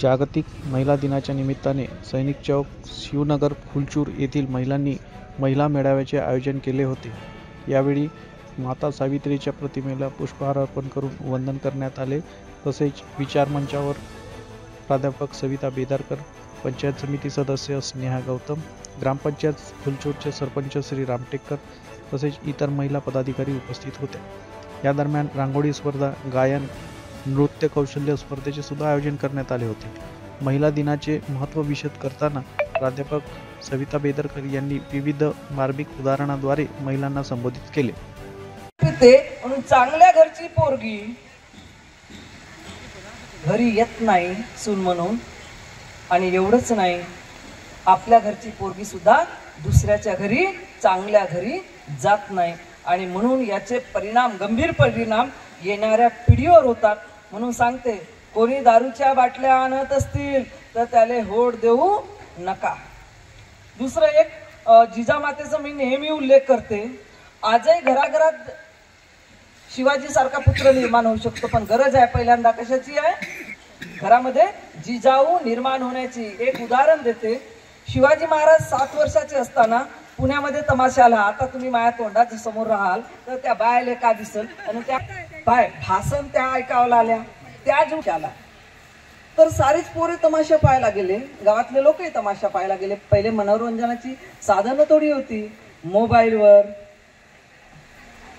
जागतिक महिला दिनाच्या निमित्ताने सैनिक चौक, शिवनगर, फुलचूर येथील महिलांनी महिला मेळाव्याचे आयोजन केले होते. यावेळी माता सावित्रीच्या प्रतिमेला पुष्पहार अर्पण करून वंदन करण्यात आले. तसेच विचारमंचावर प्राध्यापक सविता बेदारकर, पंचायत समिती सदस्य स्नेहा गौतम, ग्रामपंचायत फुलचूरचे सरपंच श्री रामटेककर तसेच इतर महिला पदाधिकारी उपस्थित होते. या दरम्यान रांगोळी स्पर्धा, गायन, नृत्य कौशल्य स्पर्धेचे सुद्धा आयोजन करण्यात आले होते. महिला दिनाचे महत्त्व विशद करताना प्राध्यापक सविता बेदरकर यांनी विविध मार्मिक उदाहरणाद्वारे महिलांना संबोधित केले. म्हणून चांगल्या घरची पोरगी घरी येत नाही सून म्हणून, आणि एवढंच नाही, आपल्या घरची पोरगी सुद्धा दुसऱ्याच्या घरी, चांगल्या घरी जात नाही. आणि म्हणून याचे परिणाम, गंभीर परिणाम येणाऱ्या पिढीवर होतात. म्हणून सांगते, कोणी दारूच्या बाटल्या आणत असतील तर त्याला होड देऊ नका. दुसरं एक, जिजामातेचा मी नेहमी उल्लेख करते, आजही घराघरात शिवाजी सारखा पुत्र निर्माण होऊ शकतो, पण गरज आहे पहिल्यांदा कशाची आहे? घरामध्ये जिजाऊ निर्माण होण्याची. एक उदाहरण देते. शिवाजी महाराज 7 वर्षाचे असताना पुण्यामध्ये तमाशाला, आता तुम्ही माझ्या तोंडाच्या समोर राहाल तर त्या बायाले का दिसल, आणि त्या बाय भाषण त्या ऐकावला आल्या, त्या जुळ्याला तर सारीच पोरे तमाशा पाहायला गेले. गावातले लोकही तमाशा पाहायला गेले. पहिले मनोरंजनाची साधनं थोडी होती. मोबाईलवर,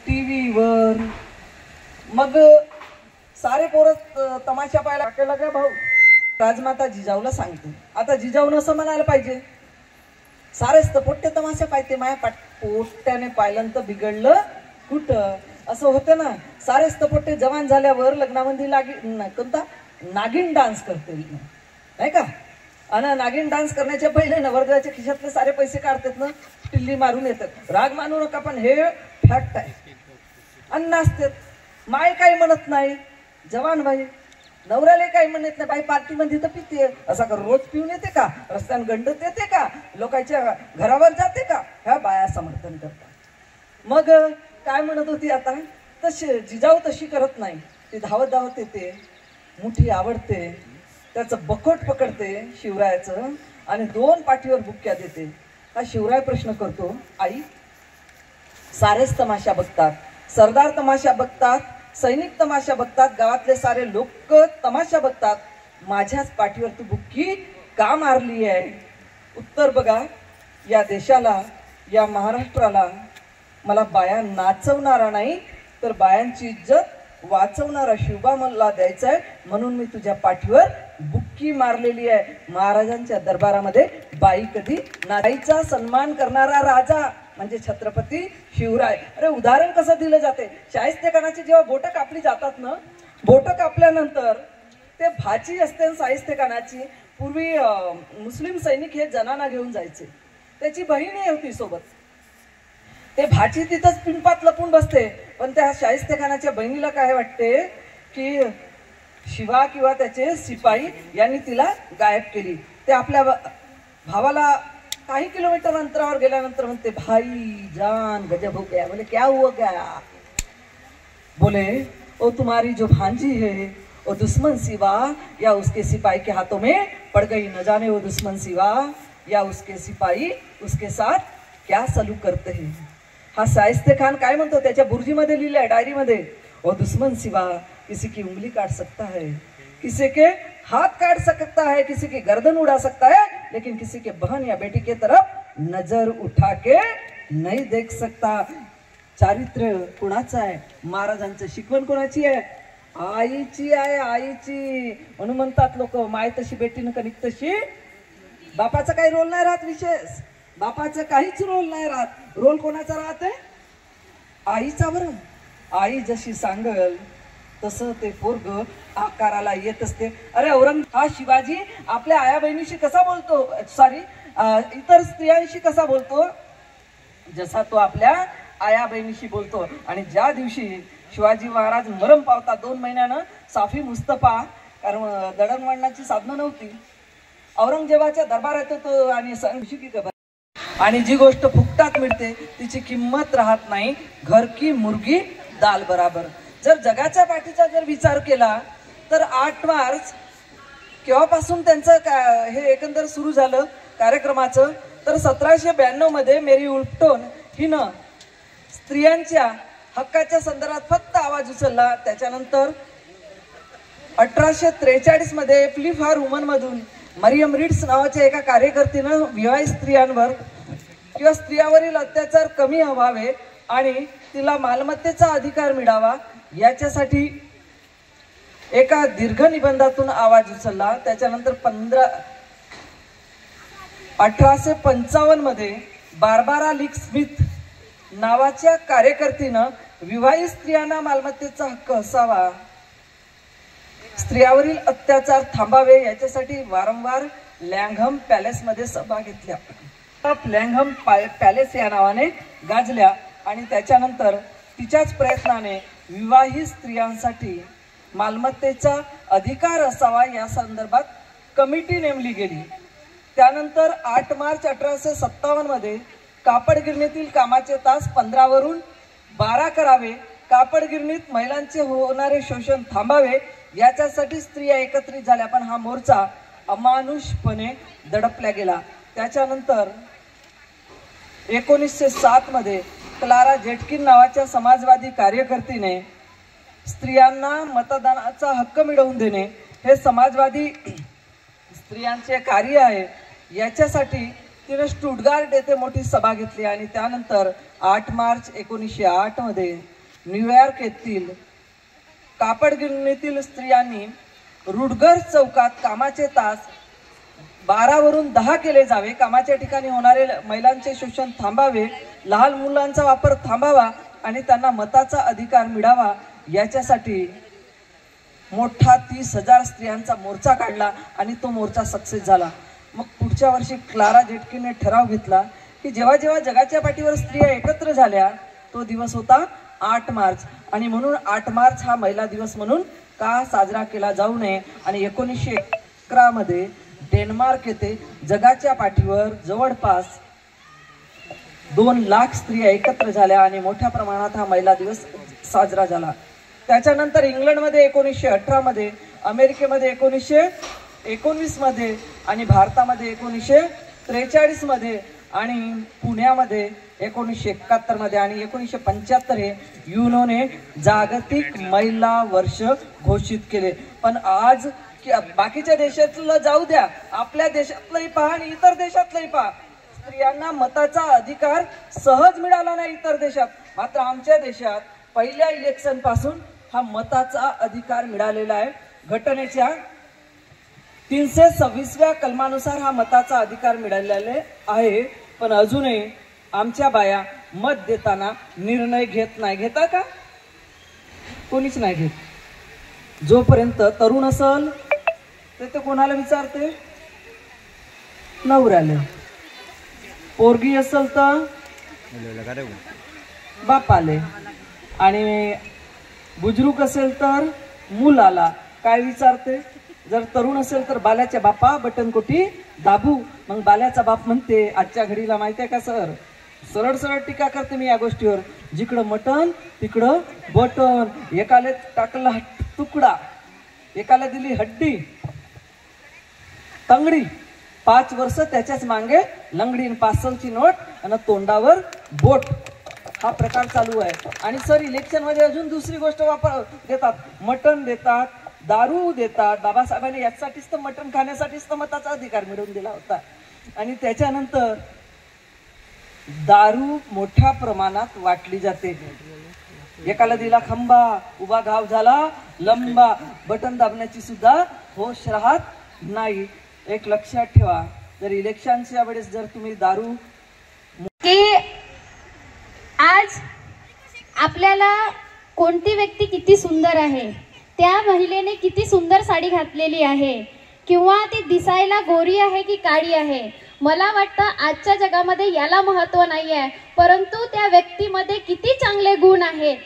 टीव्हीवर, मग सारे पोरं तमाशा पाहायला केला का भाऊ? राजमाता जिजाऊला सांगते. आता जिजाऊन असं म्हणायला पाहिजे, सारेच तर पोट्टे तमाशा पाहते, माया पोट्ट्याने पाहिलं तर बिघडलं कुठं, असं होतं ना. सारेच तर पोट्टे जवान झाल्यावर लग्नामध्ये कोणता नागिन डान्स करते नाही का, आणि नागिन डान्स करण्याच्या पहिले नवरदेवाच्या खिशातले सारे पैसे काढतात ना, टिल्ली मारून येतात. राग मानू नका, पण हे फॅक्ट आहे. आणि नाचतात. माय काही म्हणत नाही, जवान बाई नवऱ्याला काही म्हणत नाही, बाई पार्टीमध्ये तर पिते, असा का रोज पिऊन येते का, रस्त्यानं गंडत येते का, लोकांच्या घरावर जाते का, ह्या बाया समर्थन करतात. मग काय म्हणत होती आता, तशी जिजाऊ तशी करत नाही. ती धावत धावत येते, मुठी आवडते, त्याचं बकोट पकडते शिवरायाचं, आणि 2 पाठीवर बुक्क्या देते. हा शिवराय प्रश्न करतो, आई सारेच तमाशा बघतात, सरदार तमाशा बघतात, सैनिक तमाशा बघतात, गावातले सारे लोक तमाशा बघतात, माझ्याच पाठीवर तू बुक्की का मारली आहे? उत्तर बघा, या देशाला, या महाराष्ट्राला मला बाया नाचवणारा नाही तर बायांची इज्जत वाचवणारा शिवबा मला द्यायचा आहे, म्हणून मी तुझ्या पाठीवर बुक्की मारलेली आहे. महाराजांच्या दरबारामध्ये बाई कधी नाईचा सन्मान करणारा राजा म्हणजे छत्रपती शिवराय. अरे उदाहरण कसं दिलं जाते, शाहिस्तेखानाची जेव्हा बोटं कापली जातात ना, बोटं कापल्यानंतर ते भाची असते शाहिस्तेखानाची. पूर्वी मुस्लिम सैनिक हे जनाना घेऊन जायचे, त्याची बहीणही होती सोबत. ते भाची तिथंच पिंपात लपून बसते, पण त्या शाहिस्तेखानाच्या बहिणीला काय वाटते की शिवा किंवा त्याचे शिपाई यांनी तिला गायब केली. ते आपल्या भावाला काही किलोमीटर अंतरावर गेल्यानंतर म्हणते, भाई जान गजब हो गया. बोले क्या हुआ क्या? बोले ओ तुम्हारी जो भांजी है वो दुश्मन सिवा या उसके सिपाही के हाथों में पड़ गई. न जाने वो दुश्मन सिवा या उसके सिपाही उसके साथ क्या सलूक करते हैं. हा शाहिस्ते खान काय म्हणतो, त्याच्या बुर्जीमध्ये लिहिलंय, डायरीमध्ये, वो दुश्मन सिवा किसी की उंगली काट सकता है, किसी के हाथ काट सकता है, किसी की गर्दन उड़ा सकता है, लेकिन किसी के बहन या बेटी के तरफ नजर उठा के नहीं देख सकता. चारित्र्य कोणाचं आहे? महाराजांचं. शिकवण कोणाची आहे? आईची आहे, आईची. म्हणून म्हणतात लोक, माय तशी बेटीनं कणिक तशी. बापाचा काही रोल नाही राहत विशेष, बापाचं काहीच रोल नाही राहत. रोल कोणाचा राहते? आईचा. बरं, आई जशी सांगल तसं ते पोरग आकाराला येत असते. अरे हा शिवाजी आपल्या आया बहिणीशी कसा बोलतो, सॉरी इतर स्त्रियांशी कसा बोलतो, जसा तो आपल्या आया बहिणीशी बोलतो. आणि ज्या दिवशी शिवाजी महाराज मरण पावतात 2 महिन्यानं, साफी मुस्तफा, कारण दळणवळणाची साधनं नव्हती, औरंगजेबाच्या दरबारात होतो, आणि आणि जी गोष्ट फुकटात मिळते तिची किंमत राहत नाही. घर की मुर्गी दाल बराबर. जर जगाच्या पाठीचा जर विचार केला तर 8 मार्च केव्हापासून त्यांचं हे एकंदर सुरू झालं कार्यक्रमाचं, तर 1792 मध्ये मेरी उल्फटोन हिनं स्त्रियांच्या हक्काच्या संदर्भात फक्त आवाज उचलला. त्याच्यानंतर 1843 मध्ये फ्ली फॉर वुमन मधून मरियम रीड्स नावाच्या एका कार्यकर्तीनं विवाहित स्त्रियांवर किंवा स्त्रियावरील अत्याचार कमी व्हावे आणि तिला मालमत्तेचा अधिकार मिळावा याच्यासाठी एका दीर्घ निबंधातून आवाज उचलला. त्याच्यानंतर 1855 मध्ये बार्बारा लिक स्मिथ नावाच्या कार्यकर्तीनं विवाहित स्त्रियांना मालमत्तेचा हक्क असावा, स्त्रियावरील अत्याचार थांबावे याच्यासाठी वारंवार लँघम पॅलेसमध्ये सभा घेतल्या. लँघम पॅलेस या नावाने गाजल्या आणि त्याच्यानंतर तिच्याच प्रयत्नाने विवाहित स्त्रियांसाठी मालमत्तेचा अधिकार असावा या संदर्भात कमिटी नेमली गेली. त्यानंतर 8 मार्च 1857 मध्ये कापड गिरणीतील कामाचे तास 15 वरून 12 करावे, कापड गिरणीत महिलांचे होणारे शोषण थांबावे याच्यासाठी स्त्रिया एकत्रित झाल्या, पण हा मोर्चा अमानुषपणे दडपला गेला. त्याच्यानंतर 1907 मध्ये क्लारा जेटकिन नावाच्या समाजवादी कार्यकर्तीने स्त्रियांना मतदानाचा हक्क मिळवून देणे हे समाजवादी स्त्रियांचे कार्य आहे याच्यासाठी तिने स्टुटगार्ट येथे मोठी सभा घेतली आणि त्यानंतर 8 मार्च 1908 मध्ये न्यूयॉर्क येथील कापड गिरणीतील स्त्रियांनी रुडगर चौकात कामाचे तास 12 वरून 10 केले जावे, कामाच्या ठिकाणी होणारे महिलांचे शोषण थांबावे, लहान मुलांचा वापर थांबावा आणि त्यांना मताचा अधिकार मिळावा याच्यासाठी मोठा 30,000 स्त्रियांचा मोर्चा काढला आणि तो मोर्चा सक्सेस झाला. मग पुढच्या वर्षी क्लारा जेटकिनने ठराव घेतला की जेव्हा जेव्हा जगाच्या पाठीवर स्त्रिया एकत्र झाल्या तो दिवस होता 8 मार्च आणि म्हणून 8 मार्च हा महिला दिवस म्हणून का साजरा केला जाऊ नये. आणि 1911 मध्ये डेन्मार्क येथे जगाच्या पाठीवर जवळपास 2 लाख स्त्रिया एकत्र झाल्या आणि मोठ्या प्रमाणात हा महिला दिवस साजरा झाला. त्याच्यानंतर इंग्लंडमध्ये 1918 मध्ये, अमेरिकेमध्ये 1919 मध्ये आणि भारतामध्ये 1943 मध्ये आणि पुण्यामध्ये 1971 मध्ये आणि 1975 हे युनोने जागतिक महिला वर्ष घोषित केले. पण आज बाकीच्या देशातलं जाऊ द्या, आपल्या देशातलंही पहा आणि इतर देशातलंही पहा, स्त्रियांना मताचा अधिकार सहज मिळाला नाही इतर देशात, मात्र आमच्या देशात पहिल्या इलेक्शन पासून हा मताचा अधिकार मिळालेला आहे. घटनेच्या 326व्या कलमानुसार हा मताचा अधिकार मिळालेला आहे. पण अजूनही आमच्या बाया मत देताना निर्णय घेत नाही. घेता का? कोणीच नाही घेत. जोपर्यंत तरुण असल ते कोणाला विचारते? नवऱ्याला. पोरगी असल तर बापाले आणि बुजुर्ग असेल तर मुलाला. काय विचारते? जर तरुण असेल तर बाल्याच्या बापा बटन कोटी दाबू. मग बाल्याचा बाप म्हणते आजच्या घडीला माहिती आहे का सर, सरळ सरळ टीका करते मी या गोष्टीवर, जिकडं मटन तिकडं बटन. एकाला टाकला तुकडा, एकाला दिली हड्डी तंगडी, 5 वर्ष त्याच्याच मागे लंगडी, 500ची नोट आणि तोंडावर बोट. हा प्रकार चालू आहे. आणि सर इलेक्शन मध्ये अजून दुसरी गोष्ट देतात, मटन देतात, दारू देतात. बाबासाहेबांनी याच्यासाठीच तर मटन खाण्यासाठीच तर मताचा अधिकार मिळवून दिला होता. आणि त्याच्यानंतर दारू मोठ्या प्रमाणात वाटली जाते. एकाला दिला खंबा, उभा घाव झाला लंबा, बटन दाबण्याची सुद्धा होश राहत नाही. एक लक्षात ठेवा, जर इलेक्शनच्या वेळेस जर तुम्ही दारू की आज आपल्याला कोणती व्यक्ती किती सुंदर आहे, त्या महिलेने किती सुंदर साडी घातलेली आहे किंवा ती दिसायला गोरी आहे की काळी आहे, मला वाटतं आजच्या जगामध्ये याला महत्त्व नाही आहे, परंतु त्या व्यक्तीमध्ये किती चांगले गुण आहेत,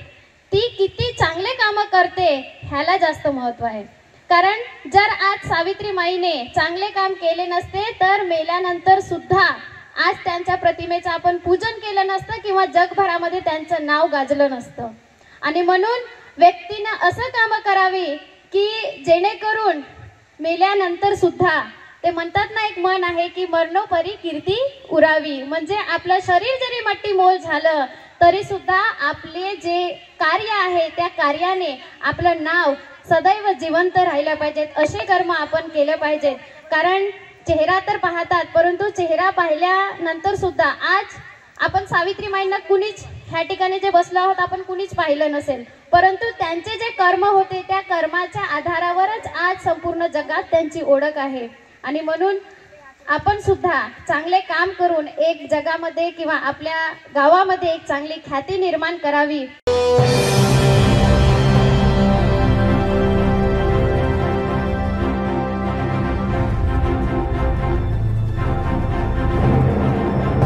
ती किती चांगले कामं करते ह्याला जास्त महत्त्व आहे. कारण जर आज सावित्रीमाईने चांगले काम केले नसते तर मेल्यानंतर सुद्धा आज त्यांच्या प्रतिमेचं आपण पूजन केलं नसतं किंवा जगभरामध्ये त्यांचं नाव गाजलं नसतं. आणि म्हणून व्यक्तीनं असं कामं करावी की जेणेकरून मेल्यानंतर सुद्धा ते म्हणतात ना, एक म्हण आहे की मरणोपरी कीर्ती उरावी. म्हणजे आपलं शरीर जरी मट्टी मोल झालं तरी सुद्धा आपले जे कार्य आहे त्या कार्याने आपलं नाव सदैव जिवंत राहिलं पाहिजेत. असे कर्म आपण केले पाहिजेत. कारण चेहरा तर पाहतात, परंतु चेहरा पाहिल्यानंतर सुद्धा आज आपण सावित्रीमाईंना कुणीच ह्या ठिकाणी जे बसलो आहोत आपण कुणीच पाहिलं नसेल, परंतु त्यांचे जे कर्म होते त्या कर्माच्या आधारावरच आज संपूर्ण जगात त्यांची ओळख आहे. आणि म्हणून आपण सुद्धा चांगले काम करून एक जगामध्ये किंवा आपल्या गावामध्ये एक चांगली ख्याती निर्माण करावी.